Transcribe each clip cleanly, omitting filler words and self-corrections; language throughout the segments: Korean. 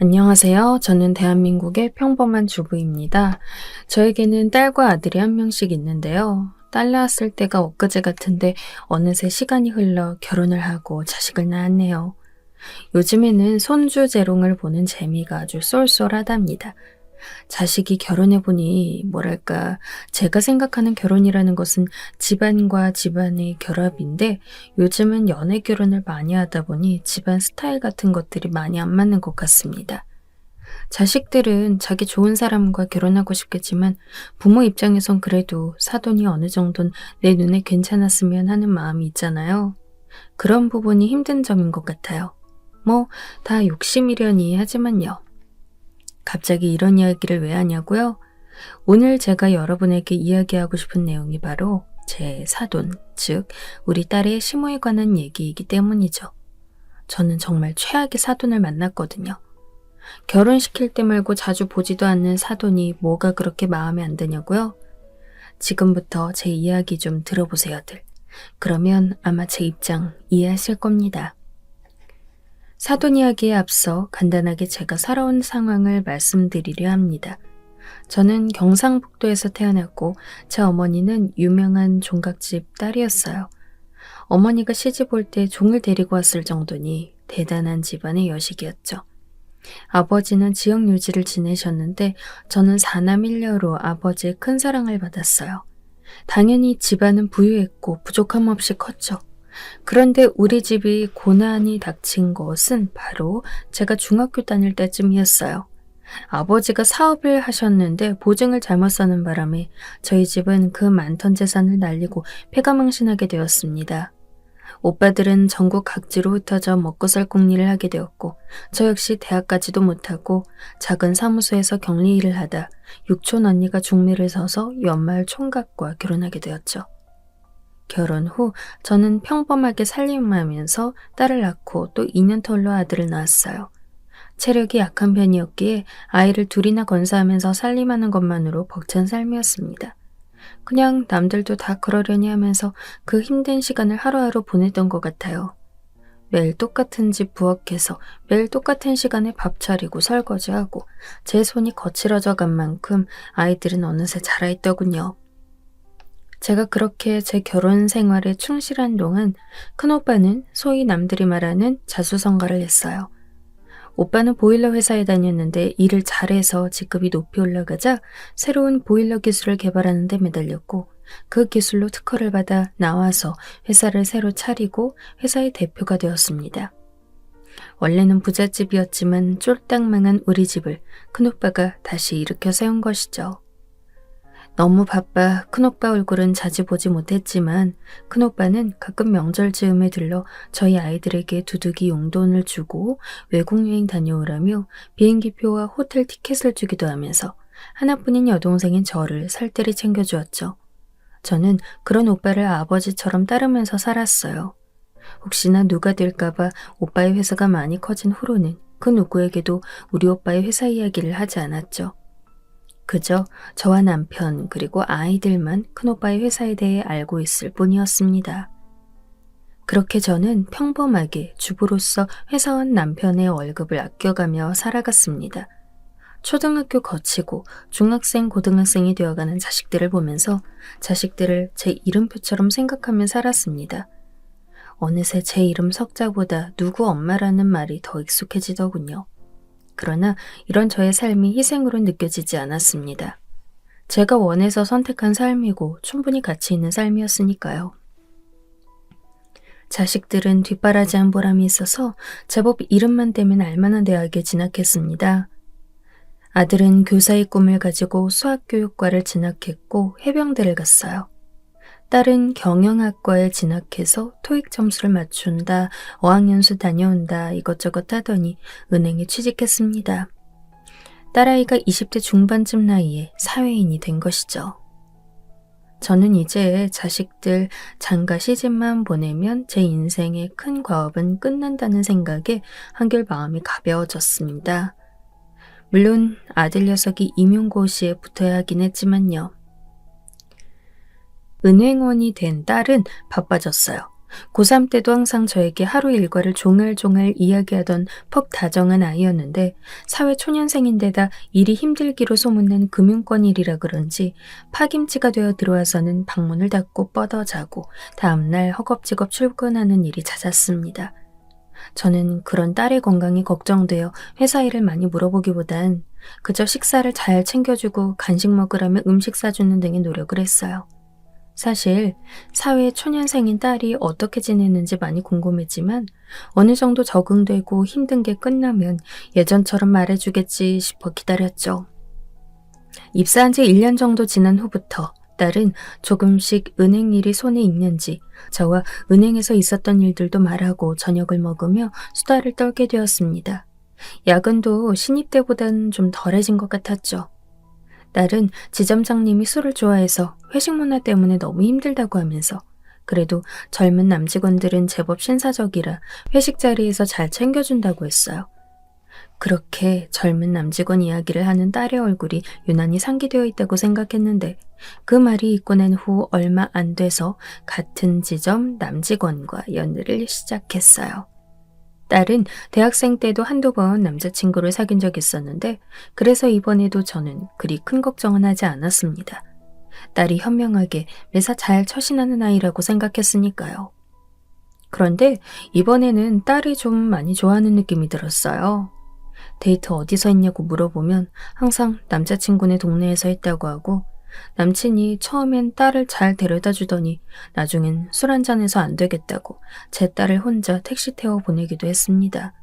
안녕하세요. 저는 대한민국의 평범한 주부입니다. 저에게는 딸과 아들이 한 명씩 있는데요. 딸 낳았을 때가 엊그제 같은데 어느새 시간이 흘러 결혼을 하고 자식을 낳았네요. 요즘에는 손주 재롱을 보는 재미가 아주 쏠쏠하답니다. 자식이 결혼해보니 뭐랄까 제가 생각하는 결혼이라는 것은 집안과 집안의 결합인데 요즘은 연애 결혼을 많이 하다 보니 집안 스타일 같은 것들이 많이 안 맞는 것 같습니다. 자식들은 자기 좋은 사람과 결혼하고 싶겠지만 부모 입장에선 그래도 사돈이 어느 정도는 내 눈에 괜찮았으면 하는 마음이 있잖아요. 그런 부분이 힘든 점인 것 같아요. 뭐 다 욕심이려니 하지만요. 갑자기 이런 이야기를 왜 하냐고요? 오늘 제가 여러분에게 이야기하고 싶은 내용이 바로 제 사돈, 즉 우리 딸의 시모에 관한 얘기이기 때문이죠. 저는 정말 최악의 사돈을 만났거든요. 결혼시킬 때 말고 자주 보지도 않는 사돈이 뭐가 그렇게 마음에 안 드냐고요? 지금부터 제 이야기 좀 들어보세요들. 그러면 아마 제 입장 이해하실 겁니다. 사돈 이야기에 앞서 간단하게 제가 살아온 상황을 말씀드리려 합니다. 저는 경상북도에서 태어났고 제 어머니는 유명한 종각집 딸이었어요. 어머니가 시집 올 때 종을 데리고 왔을 정도니 대단한 집안의 여식이었죠. 아버지는 지역 유지를 지내셨는데 저는 사남 일녀로 아버지의 큰 사랑을 받았어요. 당연히 집안은 부유했고 부족함 없이 컸죠. 그런데 우리 집이 고난이 닥친 것은 바로 제가 중학교 다닐 때쯤이었어요. 아버지가 사업을 하셨는데 보증을 잘못 써는 바람에 저희 집은 그 많던 재산을 날리고 폐가망신하게 되었습니다. 오빠들은 전국 각지로 흩어져 먹고 살 궁리를 하게 되었고 저 역시 대학까지도 못하고 작은 사무소에서 격리 일을 하다 육촌 언니가 중매를 서서 연말 총각과 결혼하게 되었죠. 결혼 후 저는 평범하게 살림하면서 딸을 낳고 또 2년 터울로 아들을 낳았어요. 체력이 약한 편이었기에 아이를 둘이나 건사하면서 살림하는 것만으로 벅찬 삶이었습니다. 그냥 남들도 다 그러려니 하면서 그 힘든 시간을 하루하루 보냈던 것 같아요. 매일 똑같은 집 부엌에서 매일 똑같은 시간에 밥 차리고 설거지하고 제 손이 거칠어져 간 만큼 아이들은 어느새 자라있더군요. 제가 그렇게 제 결혼 생활에 충실한 동안 큰오빠는 소위 남들이 말하는 자수성가를 했어요. 오빠는 보일러 회사에 다녔는데 일을 잘해서 직급이 높이 올라가자 새로운 보일러 기술을 개발하는 데 매달렸고 그 기술로 특허를 받아 나와서 회사를 새로 차리고 회사의 대표가 되었습니다. 원래는 부잣집이었지만 쫄딱 망한 우리 집을 큰오빠가 다시 일으켜 세운 것이죠. 너무 바빠 큰오빠 얼굴은 자주 보지 못했지만 큰오빠는 가끔 명절 즈음에 들러 저희 아이들에게 두둑이 용돈을 주고 외국 여행 다녀오라며 비행기표와 호텔 티켓을 주기도 하면서 하나뿐인 여동생인 저를 살뜰히 챙겨주었죠. 저는 그런 오빠를 아버지처럼 따르면서 살았어요. 혹시나 누가 될까봐 오빠의 회사가 많이 커진 후로는 그 누구에게도 우리 오빠의 회사 이야기를 하지 않았죠. 그저 저와 남편 그리고 아이들만 큰오빠의 회사에 대해 알고 있을 뿐이었습니다. 그렇게 저는 평범하게 주부로서 회사원 남편의 월급을 아껴가며 살아갔습니다. 초등학교 거치고 중학생, 고등학생이 되어가는 자식들을 보면서 자식들을 제 이름표처럼 생각하며 살았습니다. 어느새 제 이름 석자보다 누구 엄마라는 말이 더 익숙해지더군요. 그러나 이런 저의 삶이 희생으로 느껴지지 않았습니다. 제가 원해서 선택한 삶이고 충분히 가치 있는 삶이었으니까요. 자식들은 뒷바라지한 보람이 있어서 제법 이름만 대면 알만한 대학에 진학했습니다. 아들은 교사의 꿈을 가지고 수학교육과를 진학했고 해병대를 갔어요. 딸은 경영학과에 진학해서 토익 점수를 맞춘다, 어학연수 다녀온다 이것저것 하더니 은행에 취직했습니다. 딸아이가 20대 중반쯤 나이에 사회인이 된 것이죠. 저는 이제 자식들 장가 시집만 보내면 제 인생의 큰 과업은 끝난다는 생각에 한결 마음이 가벼워졌습니다. 물론 아들 녀석이 임용고시에 붙어야 하긴 했지만요. 은행원이 된 딸은 바빠졌어요. 고3 때도 항상 저에게 하루 일과를 종알종알 이야기하던 퍽 다정한 아이였는데 사회 초년생인데다 일이 힘들기로 소문난 금융권 일이라 그런지 파김치가 되어 들어와서는 방문을 닫고 뻗어 자고 다음날 허겁지겁 출근하는 일이 잦았습니다. 저는 그런 딸의 건강이 걱정되어 회사 일을 많이 물어보기보단 그저 식사를 잘 챙겨주고 간식 먹으라며 음식 사주는 등의 노력을 했어요. 사실 사회 초년생인 딸이 어떻게 지내는지 많이 궁금했지만 어느 정도 적응되고 힘든 게 끝나면 예전처럼 말해주겠지 싶어 기다렸죠. 입사한 지 1년 정도 지난 후부터 딸은 조금씩 은행 일이 손에 익는지 저와 은행에서 있었던 일들도 말하고 저녁을 먹으며 수다를 떨게 되었습니다. 야근도 신입 때보단 좀 덜해진 것 같았죠. 딸은 지점장님이 술을 좋아해서 회식 문화 때문에 너무 힘들다고 하면서 그래도 젊은 남직원들은 제법 신사적이라 회식 자리에서 잘 챙겨준다고 했어요. 그렇게 젊은 남직원 이야기를 하는 딸의 얼굴이 유난히 상기되어 있다고 생각했는데 그 말이 있고 난 후 얼마 안 돼서 같은 지점 남직원과 연애를 시작했어요. 딸은 대학생 때도 한두 번 남자친구를 사귄 적 있었는데 그래서 이번에도 저는 그리 큰 걱정은 하지 않았습니다. 딸이 현명하게 매사 잘 처신하는 아이라고 생각했으니까요. 그런데 이번에는 딸이 좀 많이 좋아하는 느낌이 들었어요. 데이트 어디서 했냐고 물어보면 항상 남자친구네 동네에서 했다고 하고 남친이 처음엔 딸을 잘 데려다 주더니 나중엔 술 한잔해서 안 되겠다고 제 딸을 혼자 택시 태워 보내기도 했습니다.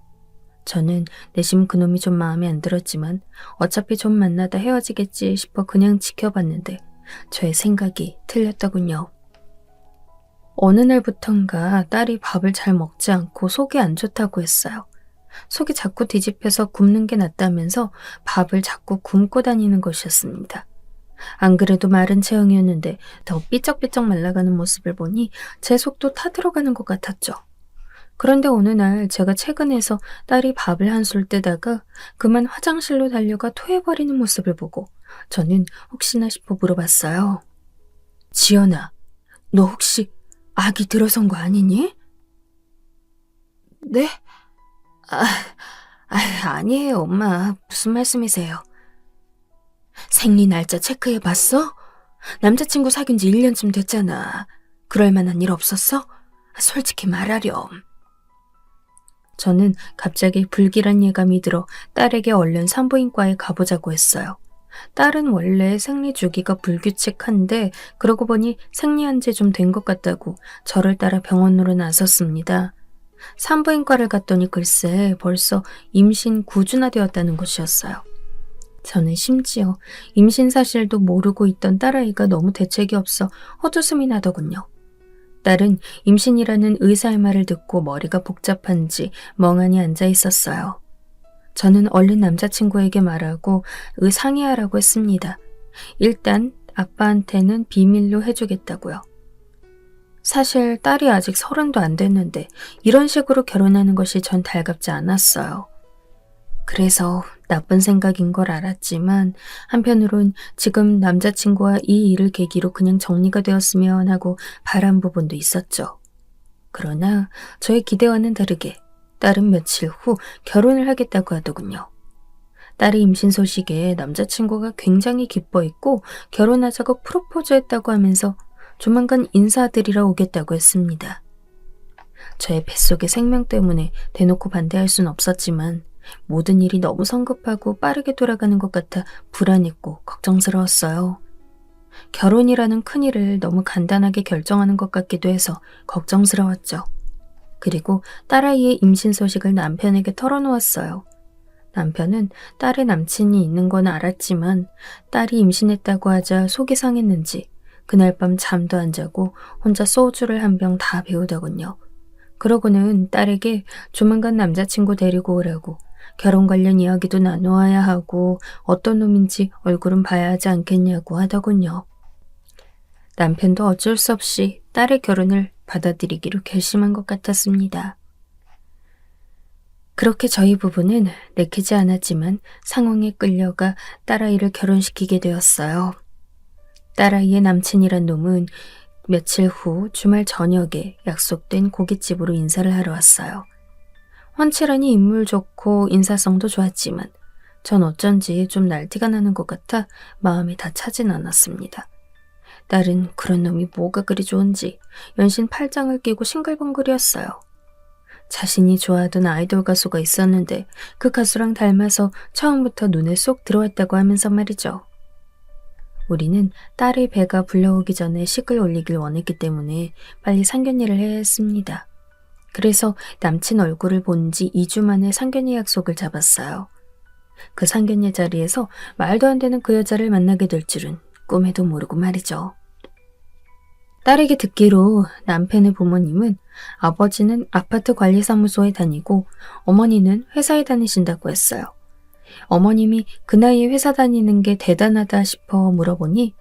저는 내심 그놈이 좀 마음에 안 들었지만 어차피 좀 만나다 헤어지겠지 싶어 그냥 지켜봤는데 저의 생각이 틀렸더군요. 어느 날부턴가 딸이 밥을 잘 먹지 않고 속이 안 좋다고 했어요. 속이 자꾸 뒤집혀서 굶는 게 낫다면서 밥을 자꾸 굶고 다니는 것이었습니다. 안 그래도 마른 체형이었는데 더 삐쩍삐쩍 말라가는 모습을 보니 제 속도 타들어가는 것 같았죠. 그런데 어느 날 제가 퇴근해서 딸이 밥을 한술 뜨다가 그만 화장실로 달려가 토해버리는 모습을 보고 저는 혹시나 싶어 물어봤어요. 지연아, 너 혹시 아기 들어선 거 아니니? 네? 아니에요, 엄마. 무슨 말씀이세요? 생리 날짜 체크해봤어? 남자친구 사귄 지 1년쯤 됐잖아. 그럴 만한 일 없었어? 솔직히 말하렴. 저는 갑자기 불길한 예감이 들어 딸에게 얼른 산부인과에 가보자고 했어요. 딸은 원래 생리 주기가 불규칙한데 그러고 보니 생리한 지 좀 된 것 같다고 저를 따라 병원으로 나섰습니다. 산부인과를 갔더니 글쎄 벌써 임신 9주나 되었다는 것이었어요. 저는 심지어 임신 사실도 모르고 있던 딸아이가 너무 대책이 없어 헛웃음이 나더군요. 딸은 임신이라는 의사의 말을 듣고 머리가 복잡한지 멍하니 앉아 있었어요. 저는 얼른 남자친구에게 말하고 상의하라고 했습니다. 일단 아빠한테는 비밀로 해주겠다고요. 사실 딸이 아직 30도 안 됐는데 이런 식으로 결혼하는 것이 전 달갑지 않았어요. 그래서 나쁜 생각인 걸 알았지만 한편으론 지금 남자친구와 이 일을 계기로 그냥 정리가 되었으면 하고 바란 부분도 있었죠. 그러나 저의 기대와는 다르게 딸은 며칠 후 결혼을 하겠다고 하더군요. 딸의 임신 소식에 남자친구가 굉장히 기뻐했고 결혼하자고 프로포즈했다고 하면서 조만간 인사드리러 오겠다고 했습니다. 저의 뱃속의 생명 때문에 대놓고 반대할 순 없었지만 모든 일이 너무 성급하고 빠르게 돌아가는 것 같아 불안했고 걱정스러웠어요. 결혼이라는 큰일을 너무 간단하게 결정하는 것 같기도 해서 걱정스러웠죠. 그리고 딸아이의 임신 소식을 남편에게 털어놓았어요. 남편은 딸의 남친이 있는 건 알았지만 딸이 임신했다고 하자 속이 상했는지 그날 밤 잠도 안 자고 혼자 소주를 한 병 다 배우더군요. 그러고는 딸에게 조만간 남자친구 데리고 오라고 결혼 관련 이야기도 나누어야 하고 어떤 놈인지 얼굴은 봐야 하지 않겠냐고 하더군요. 남편도 어쩔 수 없이 딸의 결혼을 받아들이기로 결심한 것 같았습니다. 그렇게 저희 부부는 내키지 않았지만 상황에 끌려가 딸아이를 결혼시키게 되었어요. 딸아이의 남친이란 놈은 며칠 후 주말 저녁에 약속된 고깃집으로 인사를 하러 왔어요. 훤칠하니 인물 좋고 인사성도 좋았지만 전 어쩐지 좀 날티가 나는 것 같아 마음이 다 차진 않았습니다. 딸은 그런 놈이 뭐가 그리 좋은지 연신 팔짱을 끼고 싱글벙글이었어요. 자신이 좋아하던 아이돌 가수가 있었는데 그 가수랑 닮아서 처음부터 눈에 쏙 들어왔다고 하면서 말이죠. 우리는 딸의 배가 불러오기 전에 식을 올리길 원했기 때문에 빨리 상견례를 해야 했습니다. 그래서 남친 얼굴을 본 지 2주 만에 상견례 약속을 잡았어요. 그 상견례 자리에서 말도 안 되는 그 여자를 만나게 될 줄은 꿈에도 모르고 말이죠. 딸에게 듣기로 남편의 부모님은 아버지는 아파트 관리사무소에 다니고 어머니는 회사에 다니신다고 했어요. 어머님이 그 나이에 회사 다니는 게 대단하다 싶어 물어보니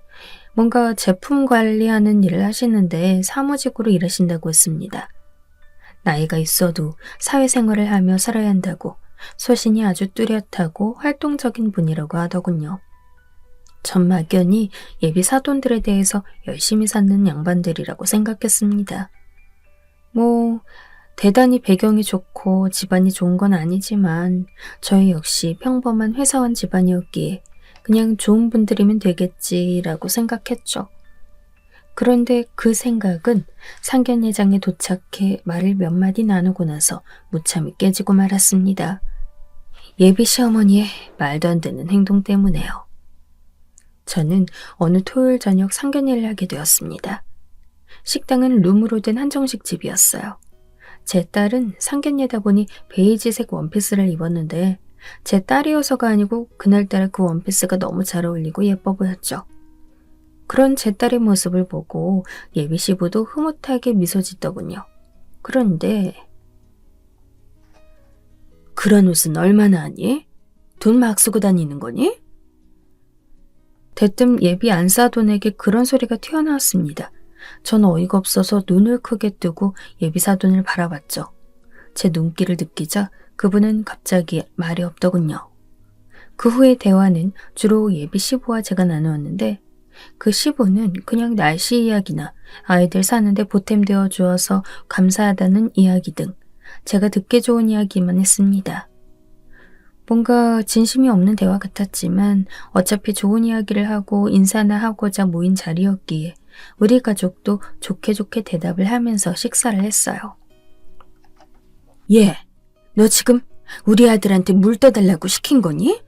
뭔가 제품 관리하는 일을 하시는데 사무직으로 일하신다고 했습니다. 나이가 있어도 사회생활을 하며 살아야 한다고 소신이 아주 뚜렷하고 활동적인 분이라고 하더군요. 전 막연히 예비 사돈들에 대해서 열심히 사는 양반들이라고 생각했습니다. 대단히 배경이 좋고 집안이 좋은 건 아니지만 저희 역시 평범한 회사원 집안이었기에 그냥 좋은 분들이면 되겠지라고 생각했죠. 그런데 그 생각은 상견례장에 도착해 말을 몇 마디 나누고 나서 무참히 깨지고 말았습니다. 예비 시어머니의 말도 안 되는 행동 때문에요. 저는 어느 토요일 저녁 상견례를 하게 되었습니다. 식당은 룸으로 된 한정식 집이었어요. 제 딸은 상견례다 보니 베이지색 원피스를 입었는데 제 딸이어서가 아니고 그날따라 그 원피스가 너무 잘 어울리고 예뻐 보였죠. 그런 제 딸의 모습을 보고 예비 시부도 흐뭇하게 미소 짓더군요. 그런데 그런 옷은 얼마나 하니? 돈 막 쓰고 다니는 거니? 대뜸 예비 안사돈에게 그런 소리가 튀어나왔습니다. 전 어이가 없어서 눈을 크게 뜨고 예비 사돈을 바라봤죠. 제 눈길을 느끼자 그분은 갑자기 말이 없더군요. 그 후의 대화는 주로 예비 시부와 제가 나누었는데 그 시부는 그냥 날씨 이야기나 아이들 사는데 보탬되어 주어서 감사하다는 이야기 등 제가 듣기 좋은 이야기만 했습니다. 뭔가 진심이 없는 대화 같았지만 어차피 좋은 이야기를 하고 인사나 하고자 모인 자리였기에 우리 가족도 좋게 좋게 대답을 하면서 식사를 했어요. 너 지금 우리 아들한테 물 떠달라고 시킨 거니?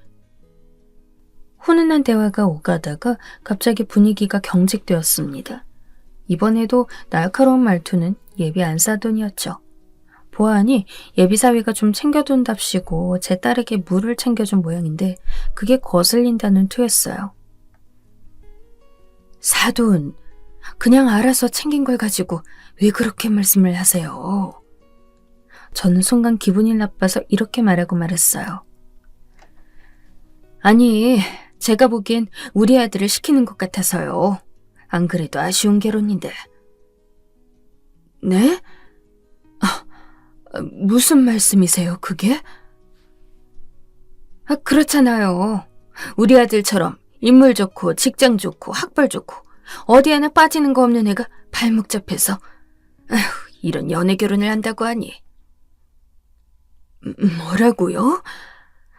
훈훈한 대화가 오가다가 갑자기 분위기가 경직되었습니다. 이번에도 날카로운 말투는 예비 안사돈이었죠. 보아하니 예비사위가 좀 챙겨둔답시고 제 딸에게 물을 챙겨준 모양인데 그게 거슬린다는 투였어요. 사돈, 그냥 알아서 챙긴 걸 가지고 왜 그렇게 말씀을 하세요? 저는 순간 기분이 나빠서 이렇게 말하고 말았어요. 아니, 제가 보기엔 우리 아들을 시키는 것 같아서요. 안 그래도 아쉬운 결혼인데. 네? 무슨 말씀이세요, 그게? 그렇잖아요. 우리 아들처럼 인물 좋고 직장 좋고 학벌 좋고 어디 하나 빠지는 거 없는 애가 발목 잡혀서 이런 연애 결혼을 한다고 하니. 뭐라고요?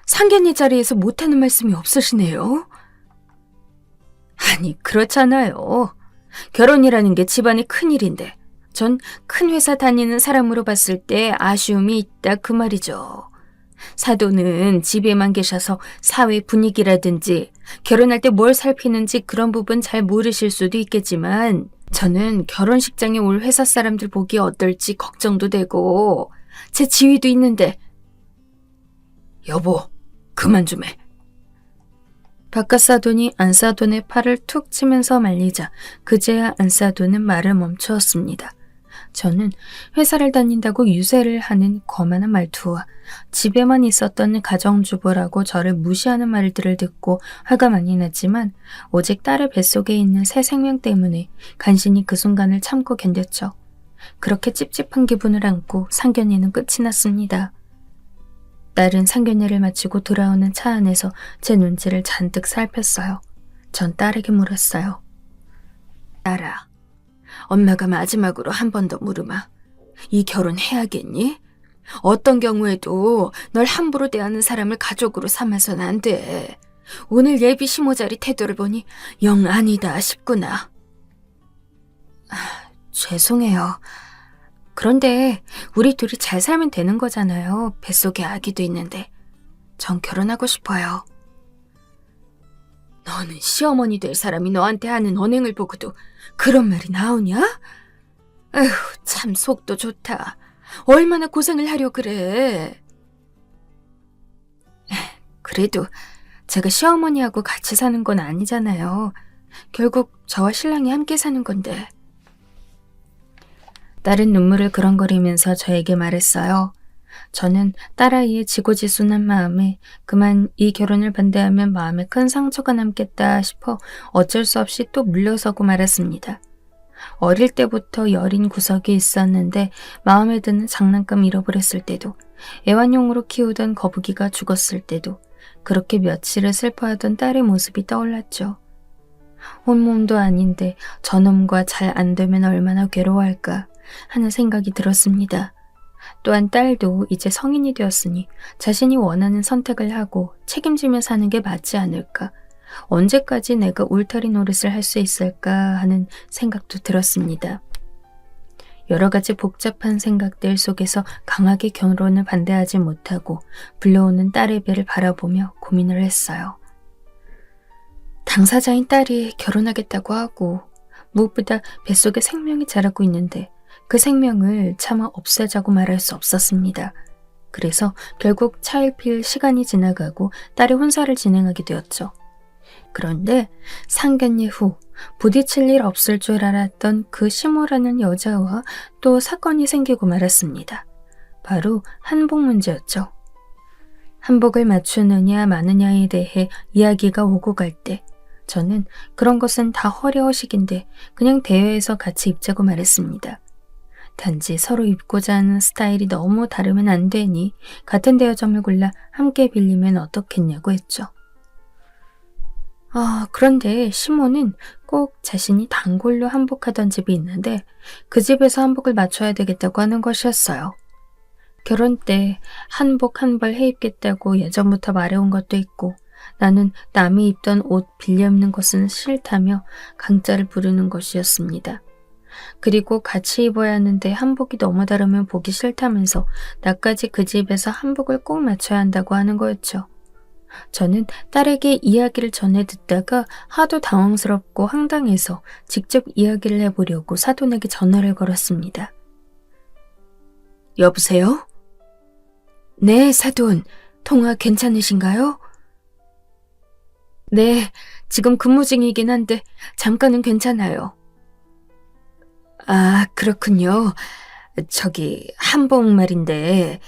상견례 자리에서 못하는 말씀이 없으시네요. 아니, 그렇잖아요. 결혼이라는 게 집안의 큰일인데 전 큰 회사 다니는 사람으로 봤을 때 아쉬움이 있다 그 말이죠. 사돈은 집에만 계셔서 사회 분위기라든지 결혼할 때 뭘 살피는지 그런 부분 잘 모르실 수도 있겠지만 저는 결혼식장에 올 회사 사람들 보기 어떨지 걱정도 되고 제 지위도 있는데. 여보, 그만 좀 해. 바깥 사돈이 안사돈의 팔을 툭 치면서 말리자 그제야 안사돈은 말을 멈추었습니다. 저는 회사를 다닌다고 유세를 하는 거만한 말투와 집에만 있었던 가정주부라고 저를 무시하는 말들을 듣고 화가 많이 났지만 오직 딸의 뱃속에 있는 새 생명 때문에 간신히 그 순간을 참고 견뎠죠. 그렇게 찝찝한 기분을 안고 상견례는 끝이 났습니다. 딸은 상견례를 마치고 돌아오는 차 안에서 제 눈치를 잔뜩 살폈어요. 전 딸에게 물었어요. 딸아, 엄마가 마지막으로 한 번 더 물으마. 이 결혼 해야겠니? 어떤 경우에도 널 함부로 대하는 사람을 가족으로 삼아서는 안 돼. 오늘 예비 시모자리 태도를 보니 영 아니다 싶구나. 죄송해요. 그런데 우리 둘이 잘 살면 되는 거잖아요. 뱃속에 아기도 있는데. 전 결혼하고 싶어요. 너는 시어머니 될 사람이 너한테 하는 언행을 보고도 그런 말이 나오냐? 에휴, 참 속도 좋다. 얼마나 고생을 하려 그래. 그래도 제가 시어머니하고 같이 사는 건 아니잖아요. 결국 저와 신랑이 함께 사는 건데. 딸은 눈물을 그렁거리면서 저에게 말했어요. 저는 딸아이의 지고지순한 마음에 그만 이 결혼을 반대하면 마음에 큰 상처가 남겠다 싶어 어쩔 수 없이 또 물러서고 말았습니다. 어릴 때부터 여린 구석이 있었는데 마음에 드는 장난감 잃어버렸을 때도 애완용으로 키우던 거북이가 죽었을 때도 그렇게 며칠을 슬퍼하던 딸의 모습이 떠올랐죠. 혼몸도 아닌데 저놈과 잘 안 되면 얼마나 괴로워할까 하는 생각이 들었습니다. 또한 딸도 이제 성인이 되었으니 자신이 원하는 선택을 하고 책임지며 사는 게 맞지 않을까, 언제까지 내가 울타리 노릇을 할 수 있을까 하는 생각도 들었습니다. 여러 가지 복잡한 생각들 속에서 강하게 결혼을 반대하지 못하고 불러오는 딸의 배를 바라보며 고민을 했어요. 당사자인 딸이 결혼하겠다고 하고 무엇보다 뱃속에 생명이 자라고 있는데 그 생명을 차마 없애자고 말할 수 없었습니다. 그래서 결국 차일피일 시간이 지나가고 딸이 혼사를 진행하게 되었죠. 그런데 상견례 후 부딪힐 일 없을 줄 알았던 그 시모라는 여자와 또 사건이 생기고 말았습니다. 바로 한복 문제였죠. 한복을 맞추느냐 마느냐에 대해 이야기가 오고 갈 때 저는 그런 것은 다 허례허식인데 그냥 대회에서 같이 입자고 말했습니다. 단지 서로 입고자 하는 스타일이 너무 다르면 안 되니 같은 대여점을 골라 함께 빌리면 어떻겠냐고 했죠. 그런데 시모는 꼭 자신이 단골로 한복하던 집이 있는데 그 집에서 한복을 맞춰야 되겠다고 하는 것이었어요. 결혼 때 한복 한 벌 해입겠다고 예전부터 말해온 것도 있고 나는 남이 입던 옷 빌려 입는 것은 싫다며 강짜를 부르는 것이었습니다. 그리고 같이 입어야 하는데 한복이 너무 다르면 보기 싫다면서 나까지 그 집에서 한복을 꼭 맞춰야 한다고 하는 거였죠. 저는 딸에게 이야기를 전해 듣다가 하도 당황스럽고 황당해서 직접 이야기를 해보려고 사돈에게 전화를 걸었습니다. 여보세요? 네, 사돈. 통화 괜찮으신가요? 네, 지금 근무 중이긴 한데 잠깐은 괜찮아요. 아, 그렇군요. 저기 한복 말인데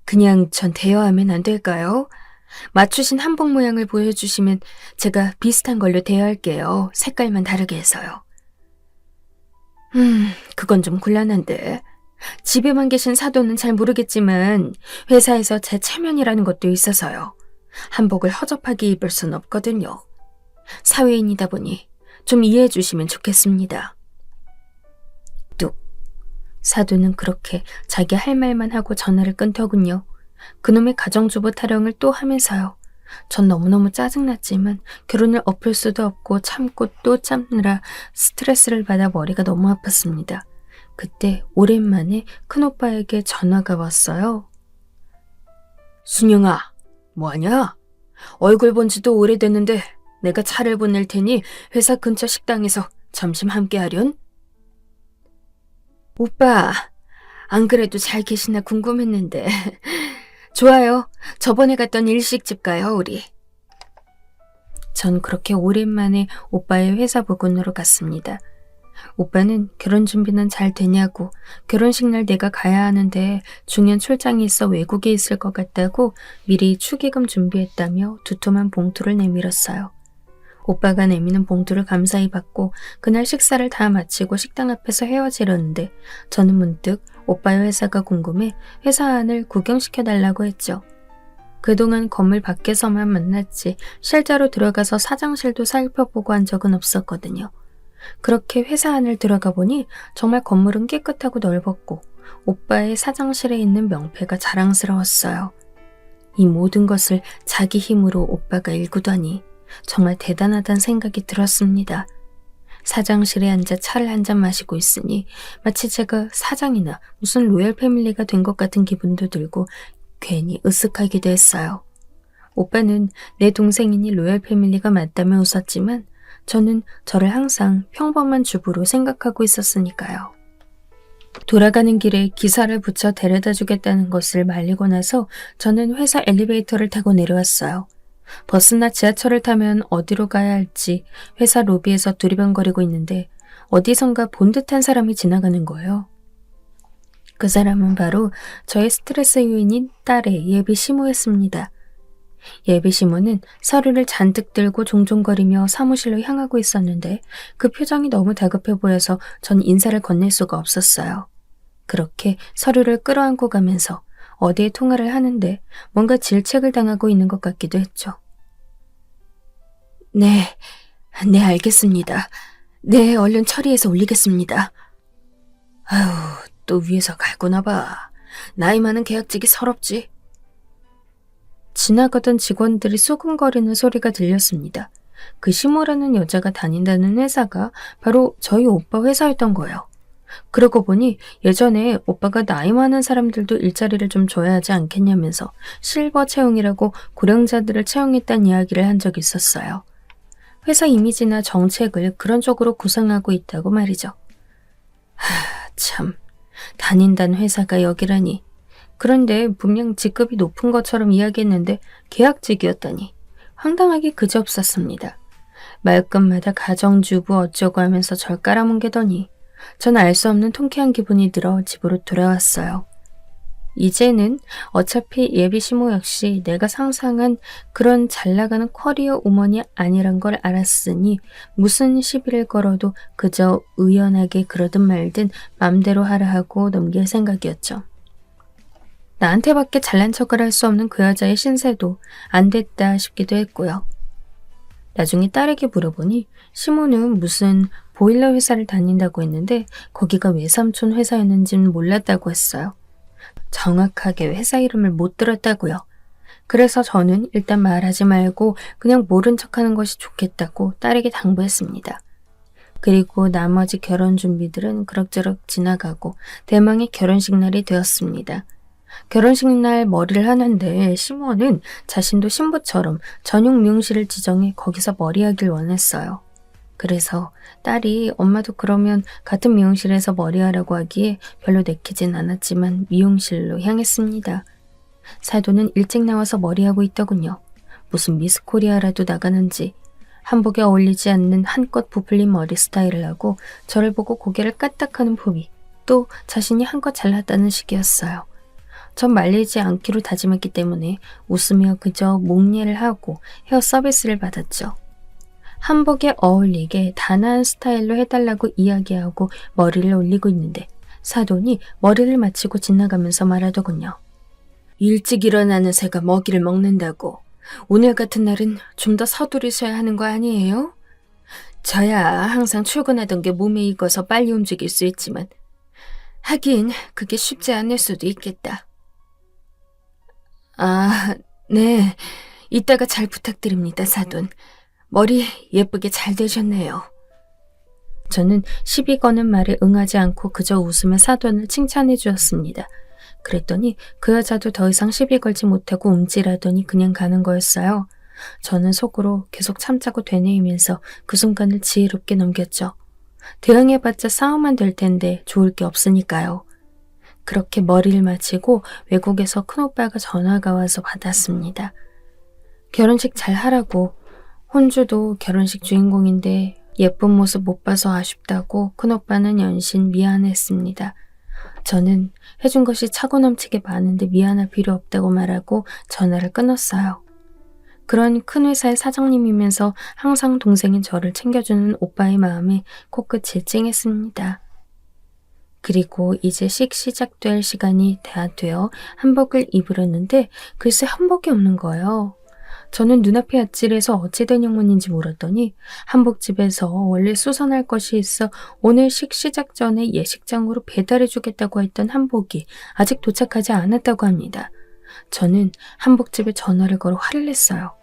그냥 전 대여하면 안 될까요? 맞추신 한복 모양을 보여주시면 제가 비슷한 걸로 대여할게요. 색깔만 다르게 해서요. 그건 좀 곤란한데. 집에만 계신 사돈은 잘 모르겠지만 회사에서 제 체면이라는 것도 있어서요. 한복을 허접하게 입을 순 없거든요. 사회인이다 보니 좀 이해해 주시면 좋겠습니다. 뚝. 사돈은 그렇게 자기 할 말만 하고 전화를 끊더군요. 그놈의 가정주부 타령을 또 하면서요. 전 너무너무 짜증났지만 결혼을 엎을 수도 없고 참고 또 참느라 스트레스를 받아 머리가 너무 아팠습니다. 그때 오랜만에 큰오빠에게 전화가 왔어요. 순영아, 뭐하냐? 얼굴 본 지도 오래됐는데 내가 차를 보낼 테니 회사 근처 식당에서 점심 함께 하련? 오빠, 안 그래도 잘 계시나 궁금했는데. 좋아요. 저번에 갔던 일식집 가요, 우리. 전 그렇게 오랜만에 오빠의 회사 부근으로 갔습니다. 오빠는 결혼 준비는 잘 되냐고, 결혼식 날 내가 가야 하는데 중요한 출장이 있어 외국에 있을 것 같다고 미리 축의금 준비했다며 두툼한 봉투를 내밀었어요. 오빠가 내미는 봉투를 감사히 받고 그날 식사를 다 마치고 식당 앞에서 헤어지려는데 저는 문득 오빠의 회사가 궁금해 회사 안을 구경시켜달라고 했죠. 그동안 건물 밖에서만 만났지 실제로 들어가서 사장실도 살펴보고 한 적은 없었거든요. 그렇게 회사 안을 들어가 보니 정말 건물은 깨끗하고 넓었고 오빠의 사장실에 있는 명패가 자랑스러웠어요. 이 모든 것을 자기 힘으로 오빠가 일구다니 정말 대단하다는 생각이 들었습니다. 사장실에 앉아 차를 한 잔 마시고 있으니 마치 제가 사장이나 무슨 로열 패밀리가 된 것 같은 기분도 들고 괜히 으쓱하기도 했어요. 오빠는 내 동생이니 로열 패밀리가 맞다며 웃었지만 저는 저를 항상 평범한 주부로 생각하고 있었으니까요. 돌아가는 길에 기사를 붙여 데려다 주겠다는 것을 말리고 나서 저는 회사 엘리베이터를 타고 내려왔어요. 버스나 지하철을 타면 어디로 가야 할지 회사 로비에서 두리번거리고 있는데 어디선가 본 듯한 사람이 지나가는 거예요. 그 사람은 바로 저의 스트레스 요인인 딸의 예비 시모였습니다. 예비 시모는 서류를 잔뜩 들고 종종거리며 사무실로 향하고 있었는데 그 표정이 너무 다급해 보여서 전 인사를 건넬 수가 없었어요. 그렇게 서류를 끌어안고 가면서 어디에 통화를 하는데 뭔가 질책을 당하고 있는 것 같기도 했죠. 네, 알겠습니다. 네, 얼른 처리해서 올리겠습니다. 아휴, 또 위에서 갈구나 봐. 나이 많은 계약직이 서럽지. 지나가던 직원들이 수근거리는 소리가 들렸습니다. 그 시모라는 여자가 다닌다는 회사가 바로 저희 오빠 회사였던 거예요. 그러고 보니 예전에 오빠가 나이 많은 사람들도 일자리를 좀 줘야 하지 않겠냐면서 실버 채용이라고 고령자들을 채용했다는 이야기를 한 적이 있었어요. 회사 이미지나 정책을 그런 쪽으로 구상하고 있다고 말이죠. 참, 다닌다는 회사가 여기라니. 그런데 분명 직급이 높은 것처럼 이야기했는데 계약직이었다니 황당하기 그지없었습니다. 말끝마다 가정주부 어쩌고 하면서 절 깔아뭉개더니 전 알 수 없는 통쾌한 기분이 들어 집으로 돌아왔어요. 이제는 어차피 예비 시모 역시 내가 상상한 그런 잘나가는 커리어 우먼이 아니란 걸 알았으니 무슨 시비를 걸어도 그저 의연하게 그러든 말든 맘대로 하라 하고 넘길 생각이었죠. 나한테밖에 잘난 척을 할 수 없는 그 여자의 신세도 안 됐다 싶기도 했고요. 나중에 딸에게 물어보니 시모는 무슨 보일러 회사를 다닌다고 했는데 거기가 외삼촌 회사였는지는 몰랐다고 했어요. 정확하게 회사 이름을 못 들었다고요. 그래서 저는 일단 말하지 말고 그냥 모른 척하는 것이 좋겠다고 딸에게 당부했습니다. 그리고 나머지 결혼 준비들은 그럭저럭 지나가고 대망의 결혼식 날이 되었습니다. 결혼식 날 머리를 하는데 시모는 자신도 신부처럼 전용 미용실을 지정해 거기서 머리하길 원했어요. 그래서 딸이 엄마도 그러면 같은 미용실에서 머리하라고 하기에 별로 내키진 않았지만 미용실로 향했습니다. 사도는 일찍 나와서 머리하고 있더군요. 무슨 미스 코리아라도 나가는지 한복에 어울리지 않는 한껏 부풀린 머리 스타일을 하고 저를 보고 고개를 까딱하는 포비, 또 자신이 한껏 잘났다는 식이었어요. 전 말리지 않기로 다짐했기 때문에 웃으며 그저 목례를 하고 헤어 서비스를 받았죠. 한복에 어울리게 단아한 스타일로 해달라고 이야기하고 머리를 올리고 있는데 사돈이 머리를 마치고 지나가면서 말하더군요. 일찍 일어나는 새가 먹이를 먹는다고. 오늘 같은 날은 좀 더 서두르셔야 하는 거 아니에요? 저야 항상 출근하던 게 몸에 익어서 빨리 움직일 수 있지만 하긴 그게 쉽지 않을 수도 있겠다. 아, 네. 이따가 잘 부탁드립니다, 사돈. 머리 예쁘게 잘 되셨네요. 저는 시비 거는 말에 응하지 않고 그저 웃으며 사돈을 칭찬해 주었습니다. 그랬더니 그 여자도 더 이상 시비 걸지 못하고 움찔하더니 그냥 가는 거였어요. 저는 속으로 계속 참자고 되뇌이면서 그 순간을 지혜롭게 넘겼죠. 대응해봤자 싸움만 될 텐데 좋을 게 없으니까요. 그렇게 머리를 마치고 외국에서 큰오빠가 전화가 와서 받았습니다. 결혼식 잘 하라고. 혼주도 결혼식 주인공인데 예쁜 모습 못 봐서 아쉽다고 큰오빠는 연신 미안했습니다. 저는 해준 것이 차고 넘치게 많은데 미안할 필요 없다고 말하고 전화를 끊었어요. 그런 큰 회사의 사장님이면서 항상 동생인 저를 챙겨주는 오빠의 마음에 코끝이 찡했습니다. 그리고 이제 시작될 시간이 다 되어 한복을 입으려는데 글쎄 한복이 없는 거예요. 저는 눈앞의 아찔에서 어찌된 영문인지 물었더니 한복집에서 원래 수선할 것이 있어 오늘 시작 전에 예식장으로 배달해 주겠다고 했던 한복이 아직 도착하지 않았다고 합니다. 저는 한복집에 전화를 걸어 화를 냈어요.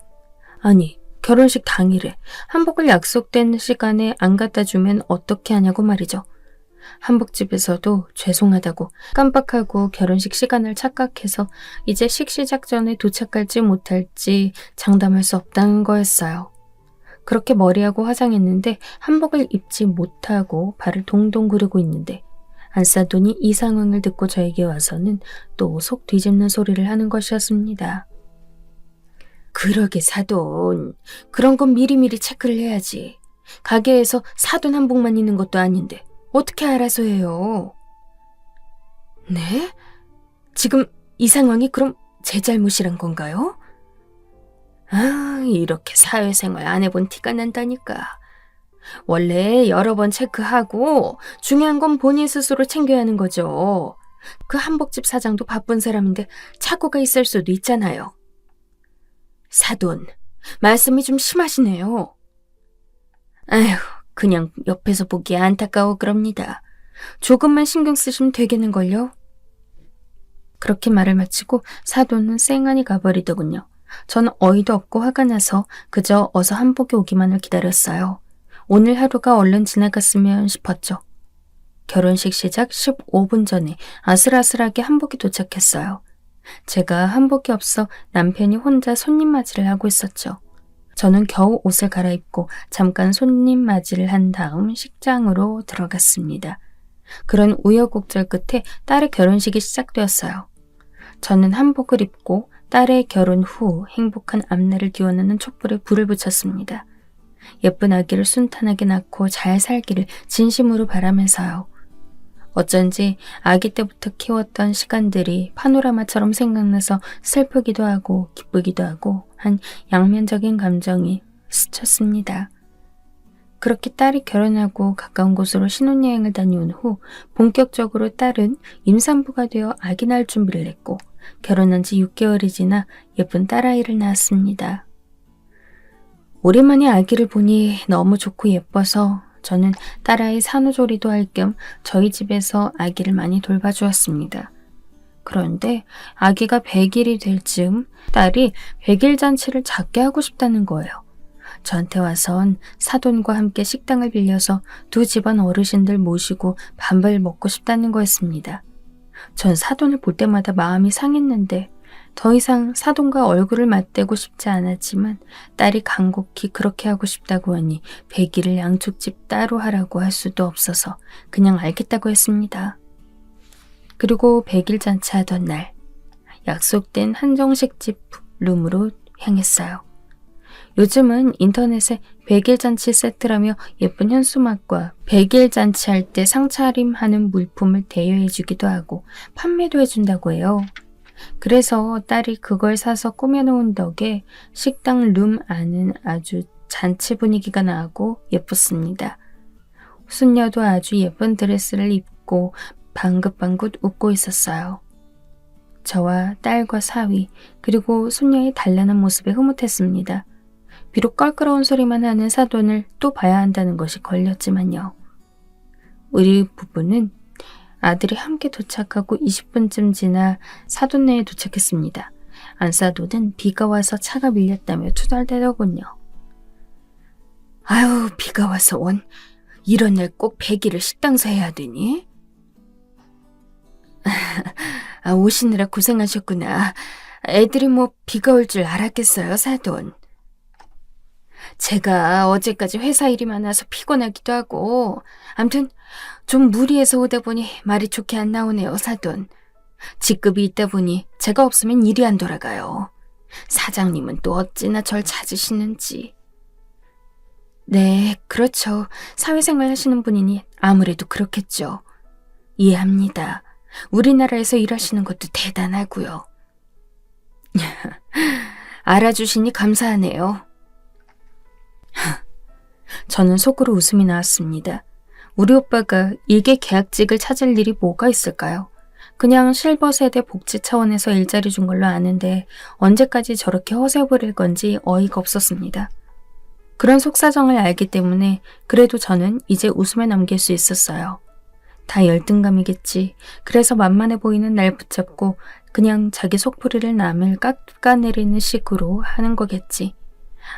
아니, 결혼식 당일에 한복을 약속된 시간에 안 갖다 주면 어떻게 하냐고 말이죠. 한복집에서도 죄송하다고 깜빡하고 결혼식 시간을 착각해서 이제 시작 전에 도착할지 못할지 장담할 수 없다는 거였어요. 그렇게 머리하고 화장했는데 한복을 입지 못하고 발을 동동 구르고 있는데 안싸돈이 이 상황을 듣고 저에게 와서는 또 속 뒤집는 소리를 하는 것이었습니다. 그러게 사돈, 그런 건 미리미리 체크를 해야지. 가게에서 사돈 한복만 있는 것도 아닌데 어떻게 알아서 해요? 네? 지금 이 상황이 그럼 제 잘못이란 건가요? 아, 이렇게 사회생활 안 해본 티가 난다니까. 원래 여러 번 체크하고 중요한 건 본인 스스로 챙겨야 하는 거죠. 그 한복집 사장도 바쁜 사람인데 착오가 있을 수도 있잖아요. 사돈, 말씀이 좀 심하시네요. 아휴, 그냥 옆에서 보기에 안타까워 그럽니다. 조금만 신경 쓰시면 되겠는걸요? 그렇게 말을 마치고 사돈은 쌩하니 가버리더군요. 저는 어이도 없고 화가 나서 그저 어서 한복이 오기만을 기다렸어요. 오늘 하루가 얼른 지나갔으면 싶었죠. 결혼식 시작 15분 전에 아슬아슬하게 한복이 도착했어요. 제가 한복이 없어 남편이 혼자 손님 맞이를 하고 있었죠. 저는 겨우 옷을 갈아입고 잠깐 손님 맞이를 한 다음 식장으로 들어갔습니다. 그런 우여곡절 끝에 딸의 결혼식이 시작되었어요. 저는 한복을 입고 딸의 결혼 후 행복한 앞날을 기원하는 촛불에 불을 붙였습니다. 예쁜 아기를 순탄하게 낳고 잘 살기를 진심으로 바라면서요. 어쩐지 아기 때부터 키웠던 시간들이 파노라마처럼 생각나서 슬프기도 하고 기쁘기도 하고 한 양면적인 감정이 스쳤습니다. 그렇게 딸이 결혼하고 가까운 곳으로 신혼여행을 다녀온 후 본격적으로 딸은 임산부가 되어 아기 낳을 준비를 했고 결혼한 지 6개월이 지나 예쁜 딸아이를 낳았습니다. 오랜만에 아기를 보니 너무 좋고 예뻐서 저는 딸아이 산후조리도 할 겸 저희 집에서 아기를 많이 돌봐주었습니다. 그런데 아기가 100일이 될 즈음 딸이 100일 잔치를 작게 하고 싶다는 거예요. 저한테 와선 사돈과 함께 식당을 빌려서 두 집안 어르신들 모시고 밥을 먹고 싶다는 거였습니다. 전 사돈을 볼 때마다 마음이 상했는데 더 이상 사돈과 얼굴을 맞대고 싶지 않았지만 딸이 간곡히 그렇게 하고 싶다고 하니 100일을 양쪽 집 따로 하라고 할 수도 없어서 그냥 알겠다고 했습니다. 그리고 100일 잔치하던 날 약속된 한정식 집 룸으로 향했어요. 요즘은 인터넷에 100일 잔치 세트라며 예쁜 현수막과 100일 잔치할 때 상차림하는 물품을 대여해주기도 하고 판매도 해준다고 해요. 그래서 딸이 그걸 사서 꾸며놓은 덕에 식당 룸 안은 아주 잔치 분위기가 나고 예뻤습니다. 손녀도 아주 예쁜 드레스를 입고 방긋방긋 웃고 있었어요. 저와 딸과 사위 그리고 손녀의 단란한 모습에 흐뭇했습니다. 비록 껄끄러운 소리만 하는 사돈을 또 봐야 한다는 것이 걸렸지만요. 우리 부부는 아들이 함께 도착하고 20분쯤 지나 사돈네에 도착했습니다. 안사돈은 비가 와서 차가 밀렸다며 투덜대더군요. 아유, 비가 와서 원. 이런 날 꼭 100일을 식당서 해야 되니? 아, 오시느라 고생하셨구나. 애들이 뭐 비가 올 줄 알았겠어요, 사돈. 제가 어제까지 회사 일이 많아서 피곤하기도 하고 암튼 좀 무리해서 오다 보니 말이 좋게 안 나오네요, 사돈. 직급이 있다 보니 제가 없으면 일이 안 돌아가요. 사장님은 또 어찌나 절 찾으시는지. 네, 그렇죠. 사회생활 하시는 분이니 아무래도 그렇겠죠. 이해합니다. 우리나라에서 일하시는 것도 대단하고요. 알아주시니 감사하네요. 저는 속으로 웃음이 나왔습니다. 우리 오빠가 일개 계약직을 찾을 일이 뭐가 있을까요? 그냥 실버 세대 복지 차원에서 일자리 준 걸로 아는데 언제까지 저렇게 허세 부릴 건지 어이가 없었습니다. 그런 속사정을 알기 때문에 그래도 저는 이제 웃음에 넘길 수 있었어요. 다 열등감이겠지. 그래서 만만해 보이는 날 붙잡고 그냥 자기 속풀이를 남을 깎아내리는 식으로 하는 거겠지.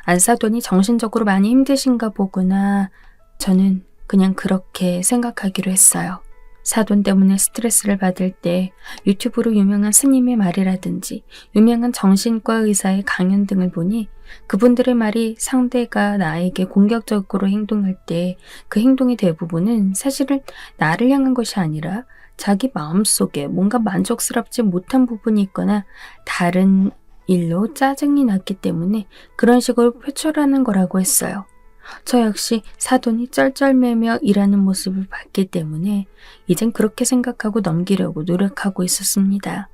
안 사돈이 정신적으로 많이 힘드신가 보구나. 저는 그냥 그렇게 생각하기로 했어요. 사돈 때문에 스트레스를 받을 때 유튜브로 유명한 스님의 말이라든지 유명한 정신과 의사의 강연 등을 보니 그분들의 말이 상대가 나에게 공격적으로 행동할 때 그 행동의 대부분은 사실은 나를 향한 것이 아니라 자기 마음속에 뭔가 만족스럽지 못한 부분이 있거나 다른 일로 짜증이 났기 때문에 그런 식으로 표출하는 거라고 했어요. 저 역시 사돈이 쩔쩔매며 일하는 모습을 봤기 때문에 이젠 그렇게 생각하고 넘기려고 노력하고 있었습니다.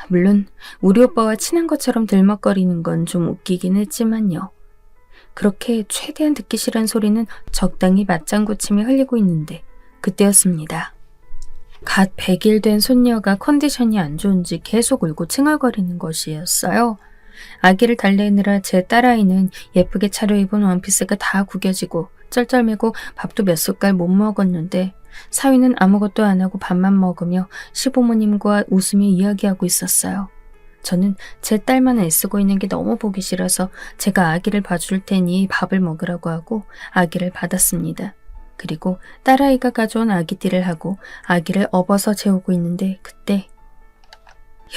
물론 우리 오빠와 친한 것처럼 들먹거리는 건 좀 웃기긴 했지만요. 그렇게 최대한 듣기 싫은 소리는 적당히 맞장구 치며 흘리고 있는데 그때였습니다. 갓 100일 된 손녀가 컨디션이 안 좋은지 계속 울고 칭얼거리는 것이었어요. 아기를 달래느라 제 딸아이는 예쁘게 차려입은 원피스가 다 구겨지고 쩔쩔매고 밥도 몇 숟갈 못 먹었는데 사위는 아무것도 안 하고 밥만 먹으며 시부모님과 웃으며 이야기하고 있었어요. 저는 제 딸만 애쓰고 있는 게 너무 보기 싫어서 제가 아기를 봐줄 테니 밥을 먹으라고 하고 아기를 받았습니다. 그리고 딸아이가 가져온 아기띠를 하고 아기를 업어서 재우고 있는데 그때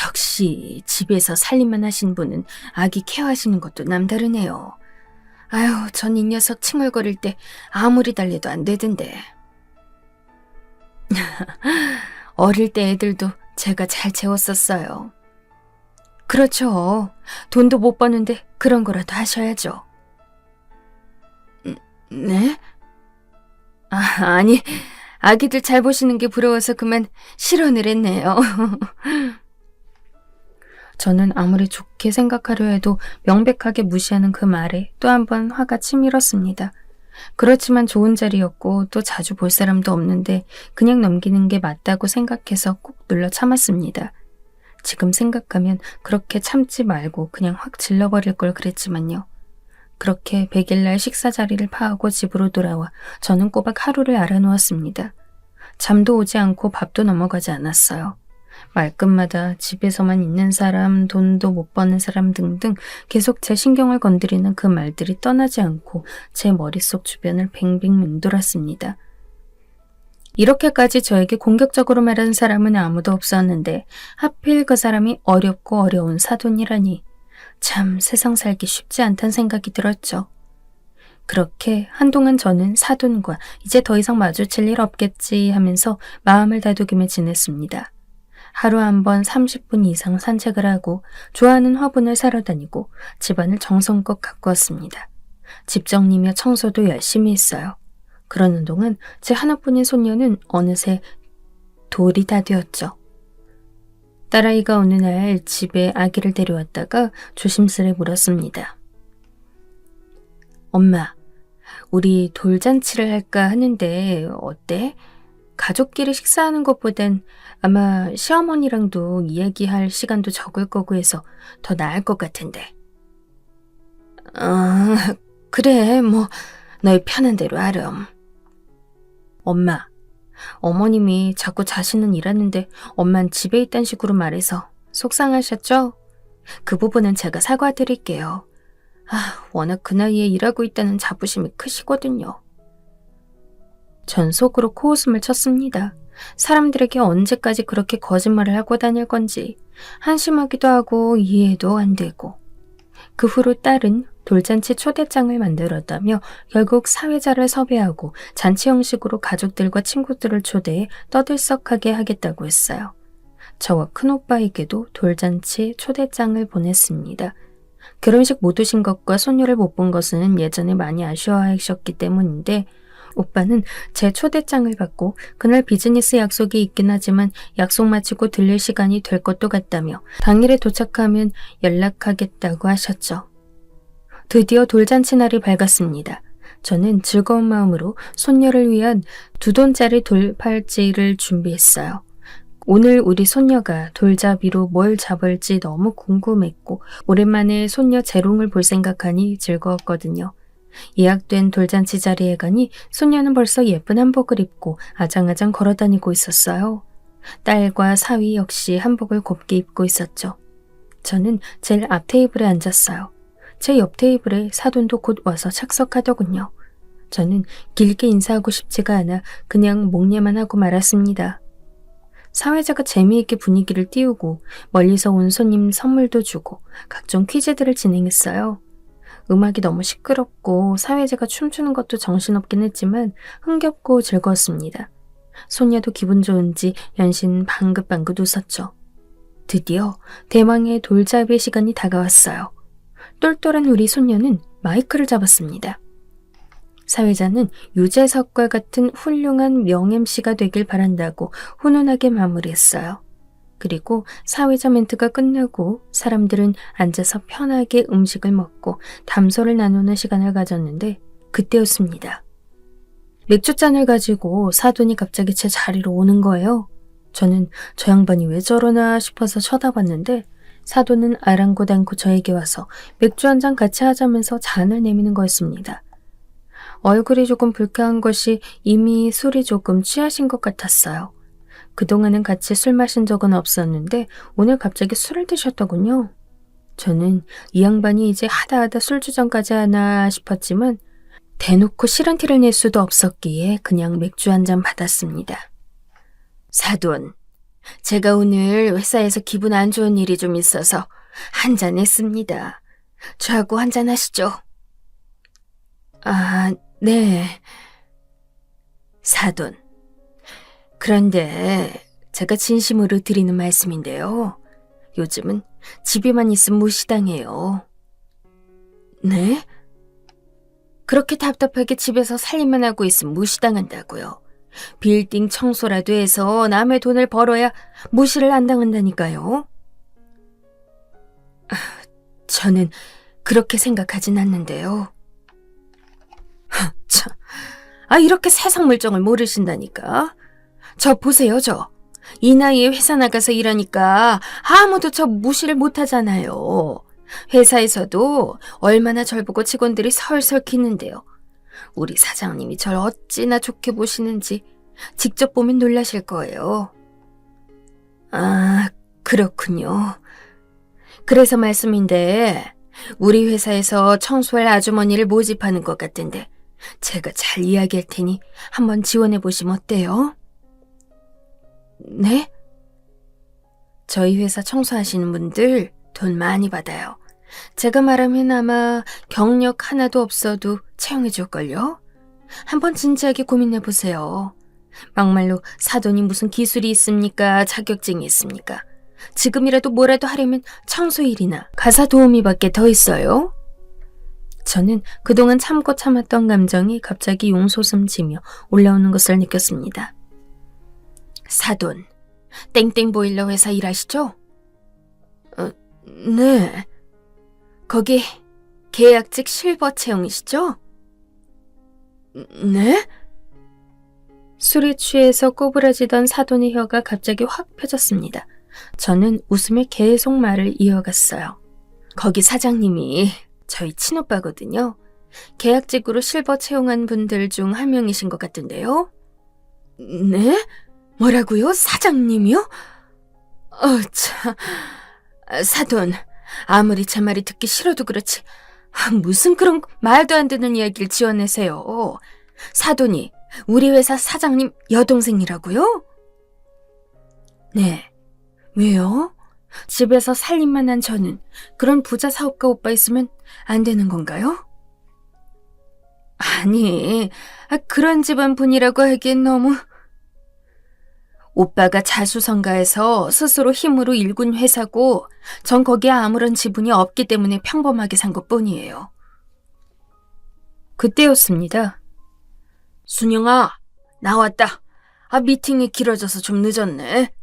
역시 집에서 살림만 하신 분은 아기 케어하시는 것도 남다르네요. 아유, 전 이 녀석 칭얼거릴 때 아무리 달래도 안 되던데. 어릴 때 애들도 제가 잘 재웠었어요. 그렇죠. 돈도 못 버는데 그런 거라도 하셔야죠. 네? 아니, 아기들 잘 보시는 게 부러워서 그만 실언을 했네요. 저는 아무리 좋게 생각하려 해도 명백하게 무시하는 그 말에 또 한 번 화가 치밀었습니다. 그렇지만 좋은 자리였고 또 자주 볼 사람도 없는데 그냥 넘기는 게 맞다고 생각해서 꾹 눌러 참았습니다. 지금 생각하면 그렇게 참지 말고 그냥 확 질러버릴 걸 그랬지만요. 그렇게 100일날 식사 자리를 파하고 집으로 돌아와 저는 꼬박 하루를 알아놓았습니다. 잠도 오지 않고 밥도 넘어가지 않았어요. 말끝마다 집에서만 있는 사람, 돈도 못 버는 사람 등등 계속 제 신경을 건드리는 그 말들이 떠나지 않고 제 머릿속 주변을 뱅뱅 맴돌았습니다. 이렇게까지 저에게 공격적으로 말하는 사람은 아무도 없었는데 하필 그 사람이 어렵고 어려운 사돈이라니 참 세상 살기 쉽지 않다는 생각이 들었죠. 그렇게 한동안 저는 사돈과 이제 더 이상 마주칠 일 없겠지 하면서 마음을 다독이며 지냈습니다. 하루 한 번 30분 이상 산책을 하고 좋아하는 화분을 사러 다니고 집안을 정성껏 가꾸었습니다. 집 정리며 청소도 열심히 했어요. 그러는 동안 제 하나뿐인 손녀는 어느새 돌이 다 되었죠. 딸아이가 어느 날 집에 아기를 데려왔다가 조심스레 물었습니다. 엄마, 우리 돌잔치를 할까 하는데 어때? 가족끼리 식사하는 것보단 아마 시어머니랑도 이야기할 시간도 적을 거고 해서 더 나을 것 같은데. 그래, 뭐 너희 편한 대로 하렴. 엄마, 어머님이 자꾸 자신은 일하는데 엄만 집에 있단 식으로 말해서 속상하셨죠? 그 부분은 제가 사과드릴게요. 워낙 그 나이에 일하고 있다는 자부심이 크시거든요. 전 속으로 코웃음을 쳤습니다. 사람들에게 언제까지 그렇게 거짓말을 하고 다닐 건지 한심하기도 하고 이해도 안 되고. 그 후로 딸은 돌잔치 초대장을 만들었다며 결국 사회자를 섭외하고 잔치 형식으로 가족들과 친구들을 초대해 떠들썩하게 하겠다고 했어요. 저와 큰오빠에게도 돌잔치 초대장을 보냈습니다. 결혼식 못 오신 것과 손녀를 못 본 것은 예전에 많이 아쉬워하셨기 때문인데 오빠는 제 초대장을 받고 그날 비즈니스 약속이 있긴 하지만 약속 마치고 들릴 시간이 될 것도 같다며 당일에 도착하면 연락하겠다고 하셨죠. 드디어 돌잔치 날이 밝았습니다. 저는 즐거운 마음으로 손녀를 위한 2돈짜리 돌팔찌를 준비했어요. 오늘 우리 손녀가 돌잡이로 뭘 잡을지 너무 궁금했고 오랜만에 손녀 재롱을 볼 생각하니 즐거웠거든요. 예약된 돌잔치 자리에 가니 손녀는 벌써 예쁜 한복을 입고 아장아장 걸어다니고 있었어요. 딸과 사위 역시 한복을 곱게 입고 있었죠. 저는 제일 앞 테이블에 앉았어요. 제 옆 테이블에 사돈도 곧 와서 착석하더군요. 저는 길게 인사하고 싶지가 않아 그냥 목례만 하고 말았습니다. 사회자가 재미있게 분위기를 띄우고 멀리서 온 손님 선물도 주고 각종 퀴즈들을 진행했어요. 음악이 너무 시끄럽고 사회자가 춤추는 것도 정신없긴 했지만 흥겹고 즐거웠습니다. 손녀도 기분 좋은지 연신 방긋방긋 웃었죠. 드디어 대망의 돌잡이 시간이 다가왔어요. 똘똘한 우리 손녀는 마이크를 잡았습니다. 사회자는 유재석과 같은 훌륭한 명-MC가 되길 바란다고 훈훈하게 마무리했어요. 그리고 사회자 멘트가 끝나고 사람들은 앉아서 편하게 음식을 먹고 담소를 나누는 시간을 가졌는데 그때였습니다. 맥주잔을 가지고 사돈이 갑자기 제 자리로 오는 거예요. 저는 저 양반이 왜 저러나 싶어서 쳐다봤는데 사돈은 아랑곳 않고 저에게 와서 맥주 한 잔 같이 하자면서 잔을 내미는 거였습니다. 얼굴이 조금 불쾌한 것이 이미 술이 조금 취하신 것 같았어요. 그동안은 같이 술 마신 적은 없었는데 오늘 갑자기 술을 드셨더군요. 저는 이 양반이 이제 하다 술주정까지 하나 싶었지만 대놓고 싫은 티를 낼 수도 없었기에 그냥 맥주 한 잔 받았습니다. 사돈, 제가 오늘 회사에서 기분 안 좋은 일이 좀 있어서 한 잔 했습니다. 저하고 한 잔 하시죠. 아, 네. 사돈, 그런데 제가 진심으로 드리는 말씀인데요. 요즘은 집에만 있으면 무시당해요. 네? 그렇게 답답하게 집에서 살림만 하고 있으면 무시당한다고요. 빌딩 청소라도 해서 남의 돈을 벌어야 무시를 안 당한다니까요. 저는 그렇게 생각하진 않는데요. 참, 이렇게 세상 물정을 모르신다니까. 저 보세요, 저. 이 나이에 회사 나가서 일하니까 아무도 저 무시를 못하잖아요. 회사에서도 얼마나 절 보고 직원들이 설설 기는데요. 우리 사장님이 절 어찌나 좋게 보시는지 직접 보면 놀라실 거예요. 아, 그렇군요. 그래서 말씀인데 우리 회사에서 청소할 아주머니를 모집하는 것 같은데 제가 잘 이야기할 테니 한번 지원해 보시면 어때요? 네? 저희 회사 청소하시는 분들 돈 많이 받아요. 제가 말하면 아마 경력 하나도 없어도 채용해 줄걸요? 한번 진지하게 고민해 보세요. 막말로 사돈이 무슨 기술이 있습니까? 자격증이 있습니까? 지금이라도 뭐라도 하려면 청소 일이나 가사 도우미밖에 더 있어요? 저는 그동안 참고 참았던 감정이 갑자기 용솟음치며 올라오는 것을 느꼈습니다. 사돈, 땡땡 보일러 회사 일하시죠? 네. 거기 계약직 실버 채용이시죠? 네? 술에 취해서 꼬부라지던 사돈의 혀가 갑자기 확 펴졌습니다. 저는 웃으며 계속 말을 이어갔어요. 거기 사장님이 저희 친오빠거든요. 계약직으로 실버 채용한 분들 중 한 명이신 것 같은데요. 네? 뭐라고요? 사장님이요? 참. 사돈, 아무리 제 말이 듣기 싫어도 그렇지 무슨 그런 말도 안 되는 이야기를 지어내세요. 사돈이 우리 회사 사장님 여동생이라고요? 네. 왜요? 집에서 살림만 한 저는 그런 부자 사업가 오빠 있으면 안 되는 건가요? 아니, 그런 집안 분이라고 하기엔 너무... 오빠가 자수성가해서 스스로 힘으로 일군 회사고 전 거기에 아무런 지분이 없기 때문에 평범하게 산 것뿐이에요. 그때였습니다. 순영아, 나왔다. 미팅이 길어져서 좀 늦었네.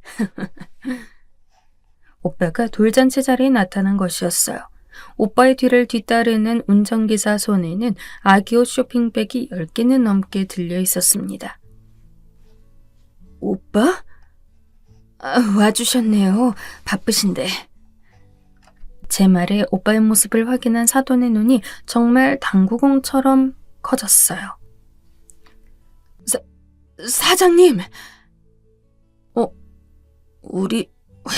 오빠가 돌잔치 자리에 나타난 것이었어요. 오빠의 뒤를 뒤따르는 운전기사 손에는 아기옷 쇼핑백이 10개는 넘게 들려 있었습니다. 오빠? 와주셨네요. 바쁘신데. 제 말에 오빠의 모습을 확인한 사돈의 눈이 정말 당구공처럼 커졌어요. 사장님! 우리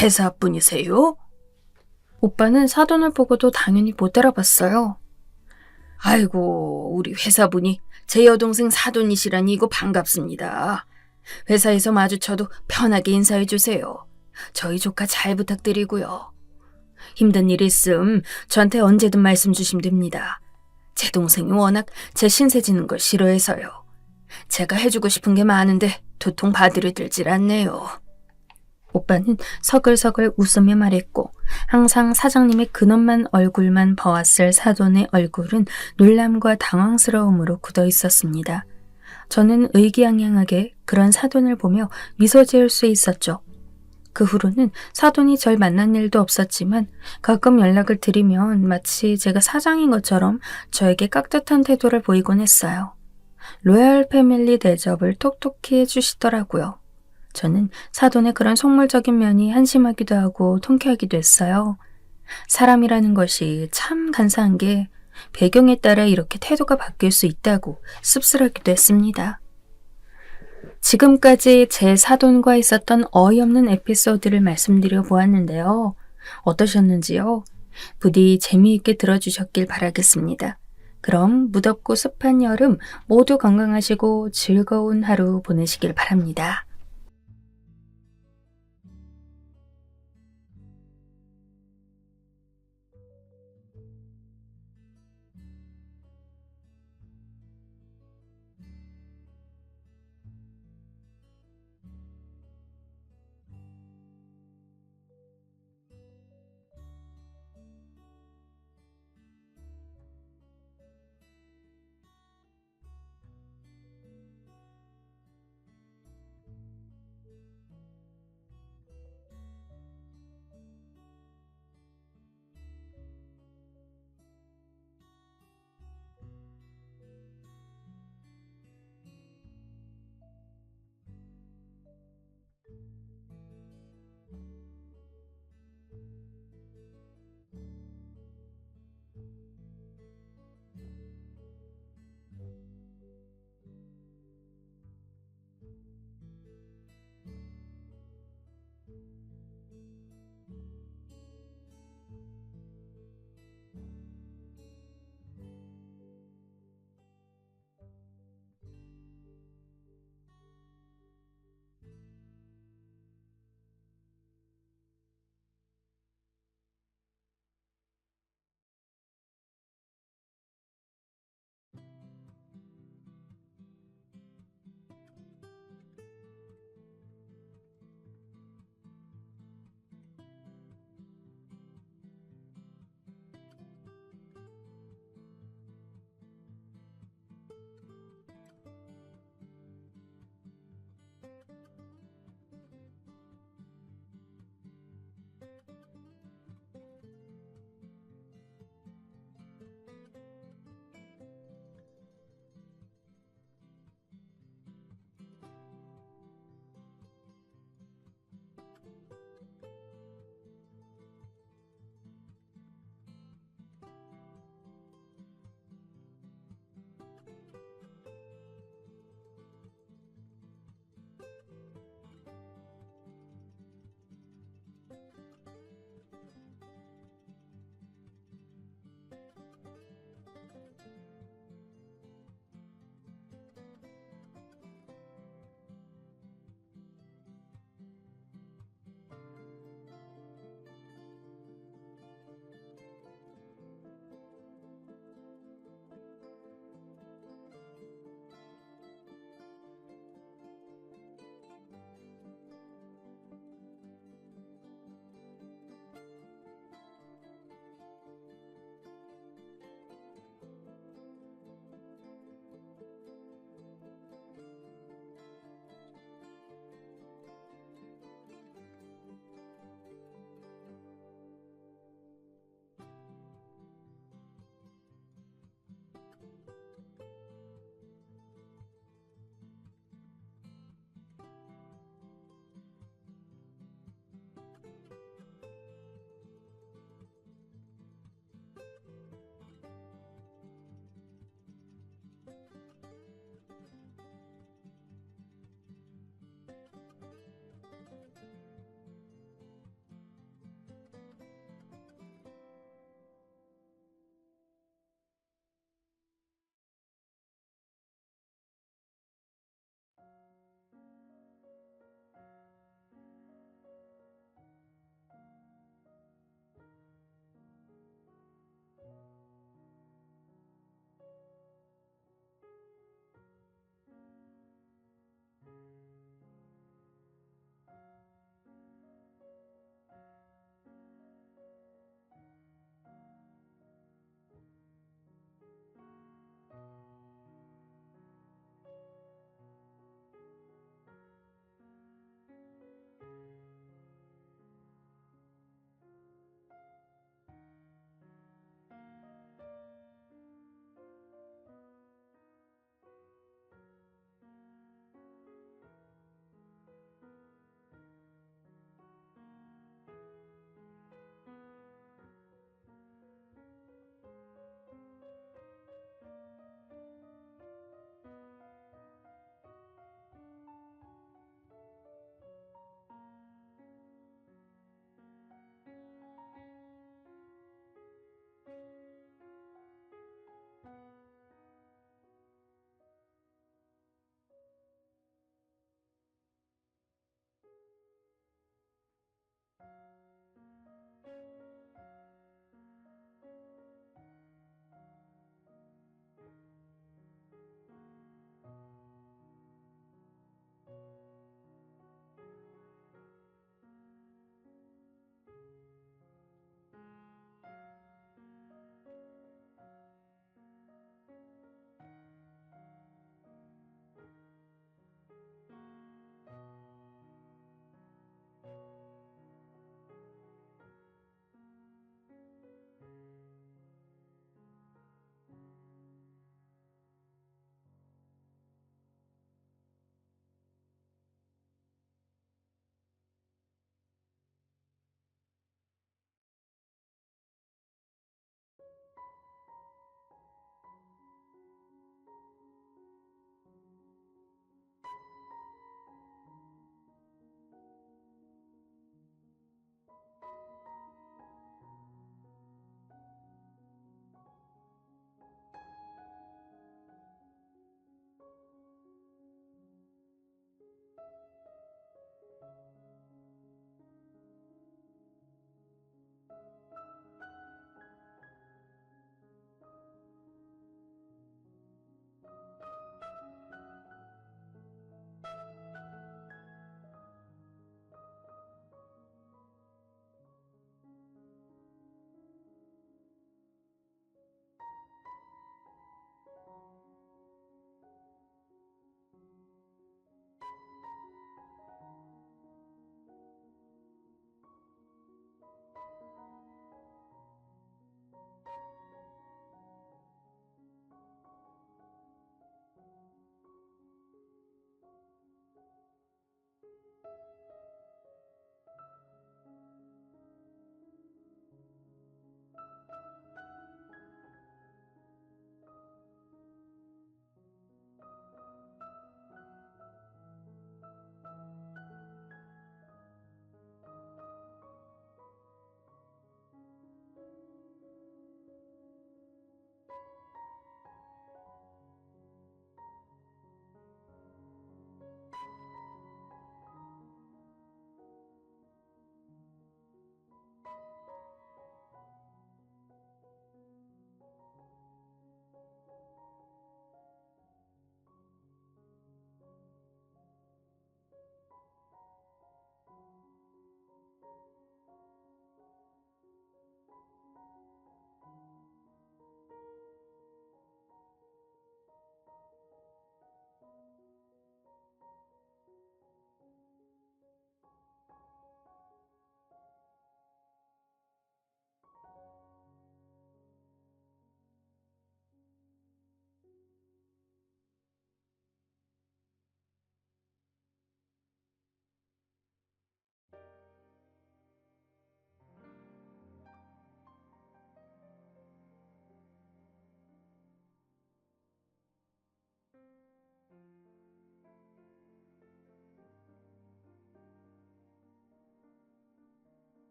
회사 분이세요? 오빠는 사돈을 보고도 당연히 못 알아봤어요. 아이고, 우리 회사분이 제 여동생 사돈이시라니 이거 반갑습니다. 회사에서 마주쳐도 편하게 인사해주세요. 저희 조카 잘 부탁드리고요. 힘든 일 있음 저한테 언제든 말씀 주시면 됩니다. 제 동생이 워낙 제 신세 지는 걸 싫어해서요. 제가 해주고 싶은 게 많은데 도통 받으려 들질 않네요. 오빠는 서글서글 웃으며 말했고 항상 사장님의 근엄한 얼굴만 봐왔을 사돈의 얼굴은 놀람과 당황스러움으로 굳어 있었습니다. 저는 의기양양하게 그런 사돈을 보며 미소 지을 수 있었죠. 그 후로는 사돈이 절 만난 일도 없었지만 가끔 연락을 드리면 마치 제가 사장인 것처럼 저에게 깍듯한 태도를 보이곤 했어요. 로얄 패밀리 대접을 톡톡히 해주시더라고요. 저는 사돈의 그런 속물적인 면이 한심하기도 하고 통쾌하기도 했어요. 사람이라는 것이 참 간사한 게 배경에 따라 이렇게 태도가 바뀔 수 있다고 씁쓸하기도 했습니다. 지금까지 제 사돈과 있었던 어이없는 에피소드를 말씀드려 보았는데요. 어떠셨는지요? 부디 재미있게 들어주셨길 바라겠습니다. 그럼 무덥고 습한 여름 모두 건강하시고 즐거운 하루 보내시길 바랍니다.